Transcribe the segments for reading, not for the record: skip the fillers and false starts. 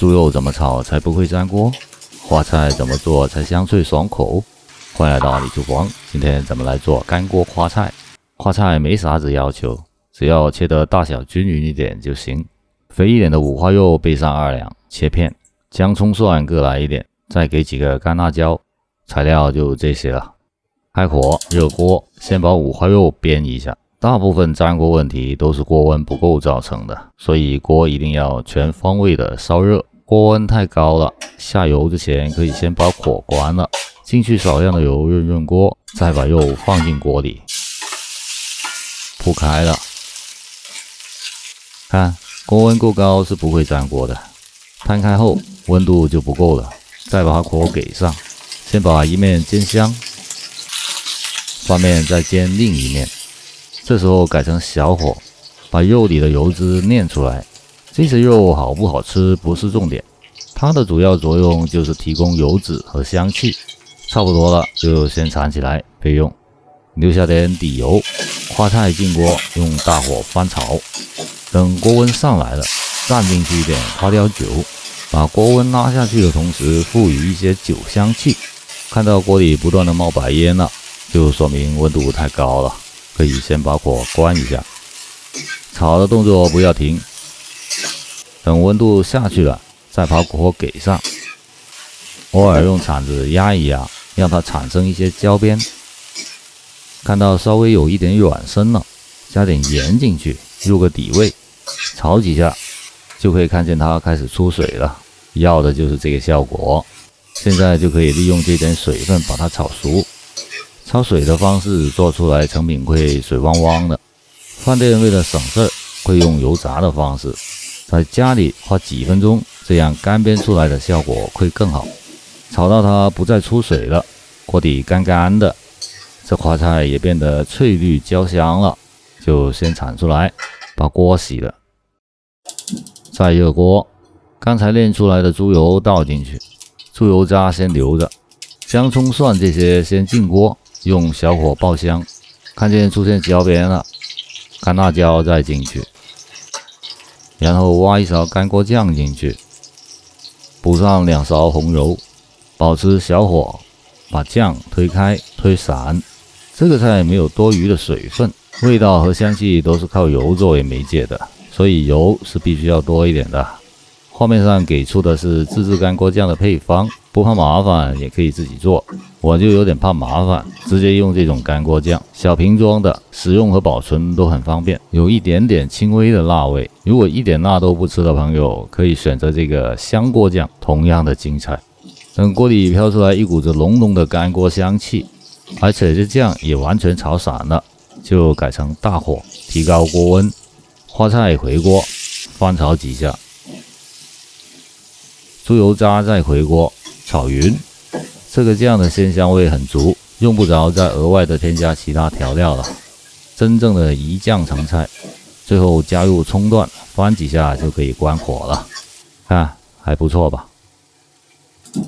猪肉怎么炒才不会粘锅？花菜怎么做才香脆爽口？欢迎来到李厨房，今天咱们来做干锅花菜。花菜没啥子要求，只要切的大小均匀一点就行。肥一点的五花肉备上2两，切片，姜葱蒜各来一点，再给几个干辣椒。材料就这些了。开火热锅，先把五花肉煸一下。大部分粘锅问题都是锅温不够造成的，所以锅一定要全方位的烧热。锅温太高了，下油之前可以先把火关了，进去少量的油润润锅，再把肉放进锅里，铺开了。看，锅温够高是不会粘锅的。摊开后温度就不够了，再把火给上，先把一面煎香，翻面再煎另一面。这时候改成小火，把肉里的油脂炼出来。这些肉好不好吃不是重点，它的主要作用就是提供油脂和香气。差不多了就先铲起来备用，留下点底油。花菜进锅，用大火翻炒，等锅温上来了，蘸进去一点花雕酒，把锅温拉下去的同时赋予一些酒香气。看到锅里不断的冒白烟了，就说明温度太高了，可以先把火关一下。炒的动作不要停，等温度下去了，再把火给上，偶尔用铲子压一压，让它产生一些焦边。看到稍微有一点软身了，加点盐进去，入个底味，炒几下，就可以看见它开始出水了。要的就是这个效果。现在就可以利用这点水分把它炒熟。焯水的方式做出来成品会水汪汪的。饭店为了省事会用油炸的方式，在家里花几分钟，这样干煸出来的效果会更好。炒到它不再出水了，锅底干干的，这花菜也变得翠绿焦香了，就先铲出来，把锅洗了。再热锅，刚才炼出来的猪油倒进去，猪油渣先留着，姜葱蒜这些先进锅，用小火爆香。看见出现焦边了，干辣椒再进去，然后挖一勺干锅酱进去，补上2勺红油，保持小火，把酱推开推散。这个菜没有多余的水分，味道和香气都是靠油作为媒介的，所以油是必须要多一点的。画面上给出的是自制干锅酱的配方，不怕麻烦也可以自己做。我就有点怕麻烦，直接用这种干锅酱，小瓶装的，使用和保存都很方便，有一点点轻微的辣味。如果一点辣都不吃的朋友，可以选择这个香锅酱，同样的精彩。等锅里飘出来一股子浓浓的干锅香气，而且这酱也完全炒散了，就改成大火，提高锅温，花菜回锅，翻炒几下。猪油渣再回锅炒匀，这个酱的鲜香味很足，用不着再额外的添加其他调料了，真正的一酱成菜。最后加入葱段，翻几下就可以关火了。看还不错吧？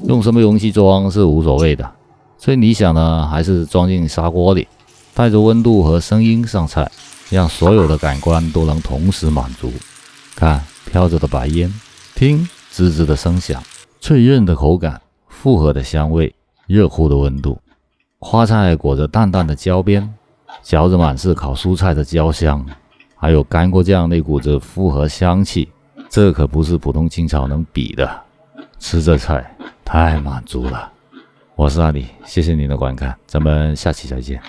用什么容器装是无所谓的，最理想的还是装进砂锅里，带着温度和声音上菜，让所有的感官都能同时满足。看飘着的白烟，听滋滋的声响，脆韧的口感，复合的香味，热乎的温度。花菜裹着淡淡的焦边，嚼着满是烤蔬菜的焦香，还有干锅酱那股子复合香气，这可不是普通清炒能比的。吃这菜太满足了。我是阿里，谢谢您的观看，咱们下期再见。